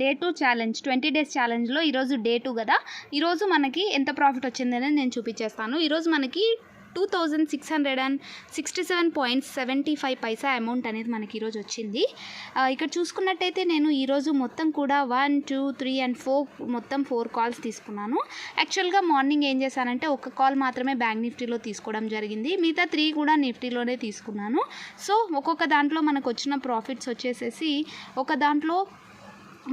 Day 2 challenge 20 days ఛాలెంజ్లో ఈరోజు day 2 కదా. ఈరోజు మనకి ఎంత ప్రాఫిట్ వచ్చిందని నేను చూపించేస్తాను. ఈరోజు మనకి 2667.75 పైసా అమౌంట్ అనేది మనకి ఈరోజు వచ్చింది. ఇక్కడ చూసుకున్నట్టయితే నేను ఈరోజు మొత్తం కూడా 1, 2, 3 and 4 మొత్తం 4 కాల్స్ తీసుకున్నాను. యాక్చువల్గా మార్నింగ్ ఏం చేశానంటే ఒక కాల్ మాత్రమే బ్యాంక్ నిఫ్టీలో తీసుకోవడం జరిగింది, మిగతా 3 కూడా నిఫ్టీలోనే తీసుకున్నాను. సో ఒక్కొక్క దాంట్లో మనకు వచ్చిన ప్రాఫిట్స్ వచ్చేసేసి ఒక దాంట్లో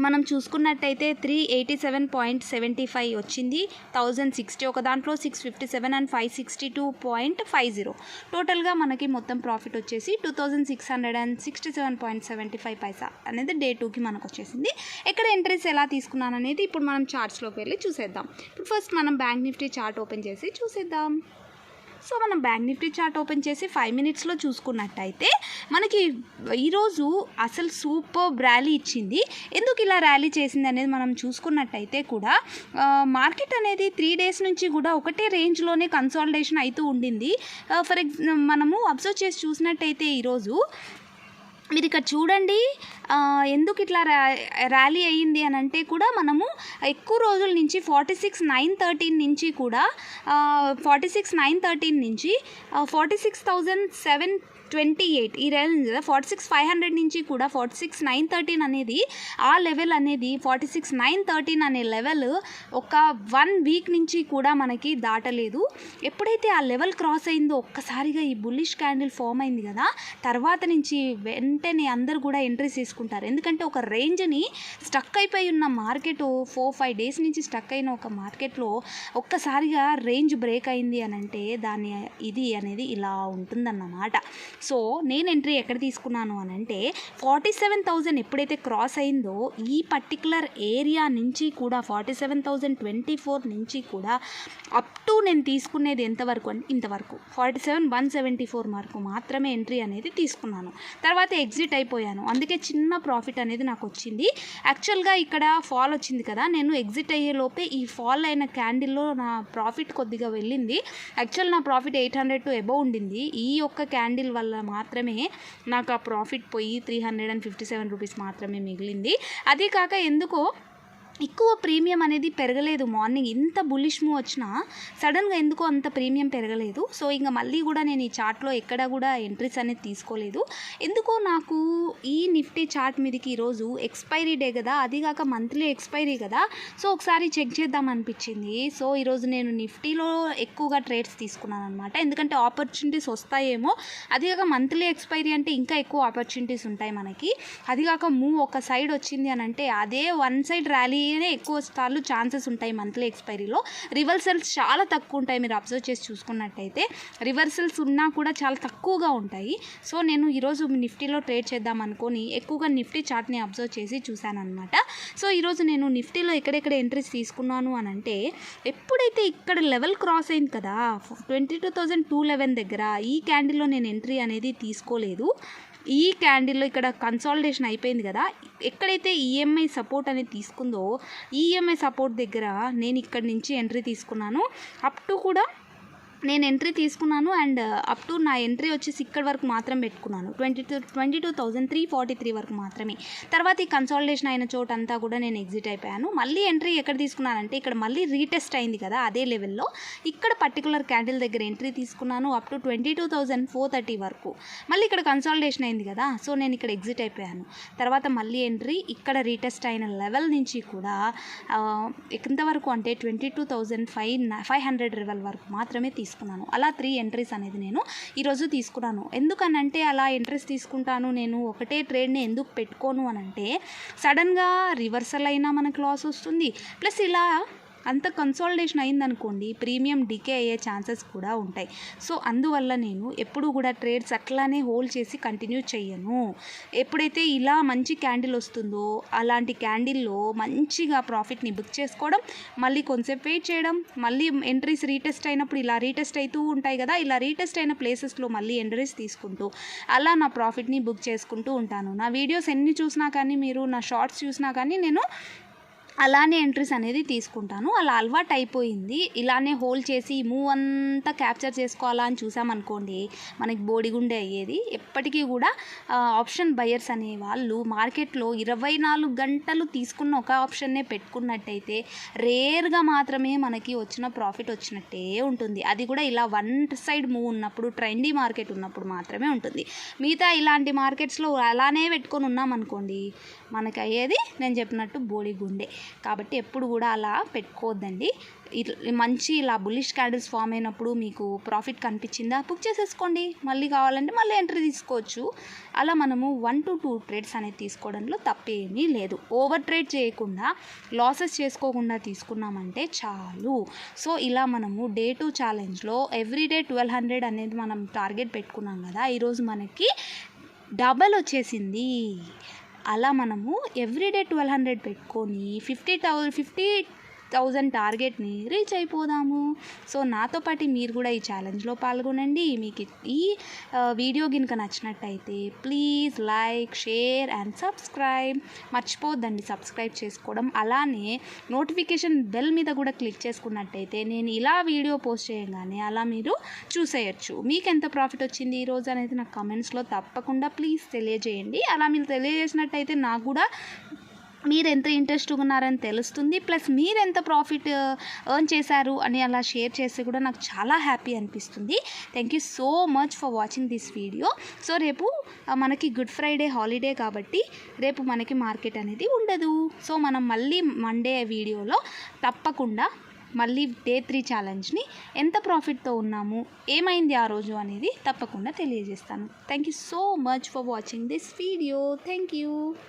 మనం చూసుకున్నట్టయితే 387.75 వచ్చింది, 1060 ఒక దాంట్లో 657 and 562.50. టోటల్గా మనకి మొత్తం ప్రాఫిట్ వచ్చేసి 2667.75 పైసా అనేది డే 2కి మనకు వచ్చేసింది. ఎక్కడ ఎంట్రీస్ ఎలా తీసుకున్నాను అనేది ఇప్పుడు మనం చార్ట్స్లోకి వెళ్ళి చూసేద్దాం. ఇప్పుడు ఫస్ట్ మనం బ్యాంక్ నిఫ్టీ చార్ట్ ఓపెన్ చేసి చూసేద్దాం. సో మనం బ్యాంక్ నిఫ్టీ చార్ట్ ఓపెన్ చేసి 5 మినిట్స్లో చూసుకున్నట్టయితే మనకి ఈరోజు అసలు సూపర్ ర్యాలీ ఇచ్చింది. ఎందుకు ఇలా ర్యాలీ చేసింది అనేది మనం చూసుకున్నట్టయితే కూడా మార్కెట్ అనేది 3 డేస్ నుంచి కూడా ఒకటే రేంజ్లోనే కన్సాలిడేషన్ అవుతూ ఉండింది. మనము అబ్జర్వ్ చేసి చూసినట్టయితే ఈరోజు మీరు ఇక్కడ చూడండి, ఎందుకు ఇట్లా ర్యాలీ అయ్యింది అని అంటే కూడా మనము ఎక్కువ రోజుల నుంచి 46,913 నుంచి కూడా 46,913 నుంచి 46,728 ఈ రేంజ్ 46,500 నుంచి కూడా 46,913 అనేది ఆ లెవెల్ అనేది 46,913 అనే లెవెల్ ఒక 1 వీక్ నుంచి కూడా మనకి దాటలేదు. ఎప్పుడైతే ఆ లెవెల్ క్రాస్ అయిందో ఒక్కసారిగా ఈ బుల్లిష్ క్యాండిల్ ఫామ్ అయింది కదా, తర్వాత నుంచి వెంటనే అందరూ కూడా ఎంట్రీస్ తీసుకుంటారు. ఎందుకంటే ఒక రేంజ్ని స్టక్ అయిపోయి ఉన్న మార్కెట్ 4-5 డేస్ నుంచి స్టక్ అయిన ఒక మార్కెట్లో ఒక్కసారిగా రేంజ్ బ్రేక్ అయింది అని అంటే దాని ఇది అనేది ఇలా ఉంటుందన్నమాట. సో నేను ఎంట్రీ ఎక్కడ తీసుకున్నాను అని అంటే 47,000 ఎప్పుడైతే క్రాస్ అయిందో ఈ పర్టికులర్ ఏరియా నుంచి కూడా 47,024 నుంచి కూడా అప్ టు నేను తీసుకునేది ఎంతవరకు అంటే ఇంతవరకు 47,174 వరకు మాత్రమే ఎంట్రీ అనేది తీసుకున్నాను. తర్వాత ఎగ్జిట్ అయిపోయాను. అందుకే చిన్న ప్రాఫిట్ అనేది నాకు వచ్చింది. యాక్చువల్గా ఇక్కడ ఫాల్ వచ్చింది కదా, నేను ఎగ్జిట్ అయ్యే లోపే ఈ ఫాల్ అయిన క్యాండిల్లో నా ప్రాఫిట్ కొద్దిగా వెళ్ళింది. యాక్చువల్ నా ప్రాఫిట్ 800 టు అబౌవ్ ఉండింది. ఈ ఒక్క క్యాండిల్ వల్ల మాత్రమే నాకు ఆ ప్రాఫిట్ పోయి 357 రూపీస్ మాత్రమే మిగిలింది. అదే కాక ఎందుకో ఎక్కువ ప్రీమియం అనేది పెరగలేదు. మార్నింగ్ ఇంత బుల్లిష్ మూవ్ వచ్చినా సడన్గా ఎందుకో అంత ప్రీమియం పెరగలేదు. సో ఇంకా మళ్ళీ కూడా నేను ఈ చార్ట్లో ఎక్కడ కూడా ఎంట్రీస్ అనేది తీసుకోలేదు. ఎందుకో నాకు ఈ నిఫ్టీ చార్ట్ మీదకి ఈరోజు ఎక్స్పైరీ డే కదా, అది కాక మంత్లీ ఎక్స్పైరీ కదా, సో ఒకసారి చెక్ చేద్దాం అనిపించింది. సో ఈరోజు నేను నిఫ్టీలో ఎక్కువగా ట్రేడ్స్ తీసుకున్నాను అనమాట. ఎందుకంటే ఆపర్చునిటీస్ వస్తాయేమో, అది కాక మంత్లీ ఎక్స్పైరీ అంటే ఇంకా ఎక్కువ ఆపర్చునిటీస్ ఉంటాయి మనకి. అది కాక మూవ్ ఒక సైడ్ వచ్చింది అని అంటే అదే వన్ సైడ్ ర్యాలీ ఎక్కువ సార్లు ఛాన్సెస్ ఉంటాయి. మంత్లీ ఎక్స్పైరీలో రివర్సల్స్ చాలా తక్కువ ఉంటాయి. మీరు అబ్జర్వ్ చేసి చూసుకున్నట్టయితే రివర్సల్స్ ఉన్నా కూడా చాలా తక్కువగా ఉంటాయి. సో నేను ఈరోజు నిఫ్టీలో ట్రేడ్ చేద్దాం అనుకొని ఎక్కువగా నిఫ్టీ చార్ట్ని అబ్జర్వ్ చేసి చూశాను అనమాట. సో ఈరోజు నేను నిఫ్టీలో ఎక్కడెక్కడ ఎంట్రీస్ తీసుకున్నాను అని అంటే ఎప్పుడైతే ఇక్కడ లెవెల్ క్రాస్ అయింది కదా 22,211 దగ్గర, ఈ క్యాండిల్లో నేను ఎంట్రీ అనేది తీసుకోలేదు. ఈ క్యాండిల్లో ఇక్కడ కన్సాలిడేషన్ అయిపోయింది కదా, ఎక్కడైతే ఈఎంఐ సపోర్ట్ అనేది తీసుకుందో ఈఎంఐ సపోర్ట్ దగ్గర నేను ఇక్కడి నుంచి ఎంట్రీ తీసుకున్నాను. అప్ టు కూడా నేను ఎంట్రీ తీసుకున్నాను అండ్ అప్ టు నా ఎంట్రీ వచ్చేసి ఇక్కడ వరకు మాత్రం పెట్టుకున్నాను, 22,343 వరకు మాత్రమే. తర్వాత ఈ కన్సాలిడేషన్ అయిన చోట అంతా కూడా నేను ఎగ్జిట్ అయిపోయాను. మళ్ళీ ఎంట్రీ ఎక్కడ తీసుకున్నానంటే ఇక్కడ మళ్ళీ రీటెస్ట్ అయింది కదా అదే లెవెల్లో, ఇక్కడ పర్టికులర్ క్యాండిల్ దగ్గర ఎంట్రీ తీసుకున్నాను అప్ టు 22,430 వరకు. మళ్ళీ ఇక్కడ కన్సాలిడేషన్ అయింది కదా, సో నేను ఇక్కడ ఎగ్జిట్ అయిపోయాను. తర్వాత మళ్ళీ ఎంట్రీ ఇక్కడ రీటెస్ట్ అయిన లెవెల్ నుంచి కూడా ఎంతవరకు అంటే 22,500 లెవెల్ వరకు మాత్రమే తీసుకున్నాను. అలా 3 ఎంట్రీస్ అనేది నేను ఈరోజు తీసుకున్నాను. ఎందుకనంటే అలా ఎంట్రీస్ తీసుకుంటాను నేను, ఒకటే ట్రేడ్ని ఎందుకు పెట్టుకోను అని అంటే సడన్గా రివర్సల్ అయినా మనకు లాస్ వస్తుంది, ప్లస్ ఇలా అంత కన్సాలిడేషన్ అయిందనుకోండి ప్రీమియం డికే అయ్యే ఛాన్సెస్ కూడా ఉంటాయి. సో అందువల్ల నేను ఎప్పుడూ కూడా ట్రేడ్స్ అట్లానే హోల్డ్ చేసి కంటిన్యూ చేయను. ఎప్పుడైతే ఇలా మంచి క్యాండిల్ వస్తుందో అలాంటి క్యాండిల్లో మంచిగా ప్రాఫిట్ని బుక్ చేసుకోవడం, మళ్ళీ కొంచెంసేపు వెయిట్ చేయడం, మళ్ళీ ఎంట్రీస్ రీటెస్ట్ అయినప్పుడు ఇలా రీటెస్ట్ అవుతూ ఉంటాయి కదా, ఇలా రీటెస్ట్ అయిన ప్లేసెస్లో మళ్ళీ ఎంట్రీస్ తీసుకుంటూ అలా నా ప్రాఫిట్ని బుక్ చేసుకుంటూ ఉంటాను. నా వీడియోస్ ఎన్ని చూసినా కానీ, మీరు నా షార్ట్స్ చూసినా కానీ నేను అలానే ఎంట్రీస్ అనేది తీసుకుంటాను. అలా అలవాటు అయిపోయింది. ఇలానే హోల్డ్ చేసి మూవ్ అంతా క్యాప్చర్ చేసుకోవాలా అని చూసామనుకోండి, మనకి బోడిగుండే అయ్యేది. ఎప్పటికీ కూడా ఆప్షన్ బయర్స్ అనే వాళ్ళు మార్కెట్లో 24 గంటలు తీసుకున్న ఒక ఆప్షన్నే పెట్టుకున్నట్టయితే రేర్గా మాత్రమే మనకి వచ్చిన ప్రాఫిట్ వచ్చినట్టే ఉంటుంది. అది కూడా ఇలా వన్ సైడ్ మూవ్ ఉన్నప్పుడు, ట్రెండీ మార్కెట్ ఉన్నప్పుడు మాత్రమే ఉంటుంది. మిగతా ఇలాంటి మార్కెట్స్లో అలానే పెట్టుకొని ఉన్నామనుకోండి, మనకి అయ్యేది నేను చెప్పినట్టు బోడిగుండే. కాబట్టి ఎప్పుడు కూడా అలా పెట్టుకోవద్దండి. మంచి ఇలా బుల్లిష్ క్యాండిల్స్ ఫామ్ అయినప్పుడు మీకు ప్రాఫిట్ కనిపించిందా, బుక్ చేసేసుకోండి. మళ్ళీ కావాలంటే మళ్ళీ ఎంట్రీ తీసుకోవచ్చు. అలా మనము 1 to 2 ట్రేడ్స్ అనేది తీసుకోవడంలో తప్పేమీ లేదు. ఓవర్ ట్రేడ్ చేయకుండా, లాసెస్ చేసుకోకుండా తీసుకున్నామంటే చాలు. సో ఇలా మనము డే 2 ఛాలెంజ్లో ఎవ్రీడే 1200 అనేది మనం టార్గెట్ పెట్టుకున్నాం కదా, ఈరోజు మనకి డబల్ వచ్చేసింది. అలా మనము ఎవ్రీడే 1200 పెట్టుకొని 50,000 టార్గెట్ని రీచ్ అయిపోదాము. సో నాతో పాటు మీరు కూడా ఈ ఛాలెంజ్లో పాల్గొనండి. మీకు ఈ వీడియో కనుక నచ్చినట్టయితే please like, share and subscribe. మర్చిపోవద్దండి సబ్స్క్రైబ్ చేసుకోవడం. అలానే నోటిఫికేషన్ బెల్ మీద కూడా క్లిక్ చేసుకున్నట్టయితే నేను ఇలా వీడియో పోస్ట్ చేయగానే అలా మీరు చూసేయచ్చు. మీకు ఎంత ప్రాఫిట్ వచ్చింది ఈరోజు అనేది నాకు కమెంట్స్లో తప్పకుండా ప్లీజ్ తెలియజేయండి. అలా మీరు తెలియజేసినట్టయితే నాకు కూడా మీరు ఎంత ఇంట్రెస్ట్గా ఉన్నారని తెలుస్తుంది. ప్లస్ మీరు ఎంత ప్రాఫిట్ ఎర్న్ చేశారు అని అలా షేర్ చేస్తే కూడా నాకు చాలా హ్యాపీ అనిపిస్తుంది. Thank you so much for watching this video. So రేపు మనకి గుడ్ ఫ్రైడే హాలిడే కాబట్టి రేపు మనకి మార్కెట్ అనేది ఉండదు. సో మనం మళ్ళీ మండే వీడియోలో తప్పకుండా మళ్ళీ డే 3 ఛాలెంజ్ని ఎంత ప్రాఫిట్తో ఉన్నాము, ఏమైంది ఆ రోజు అనేది తప్పకుండా తెలియజేస్తాను. Thank you so much for watching this video. Thank you.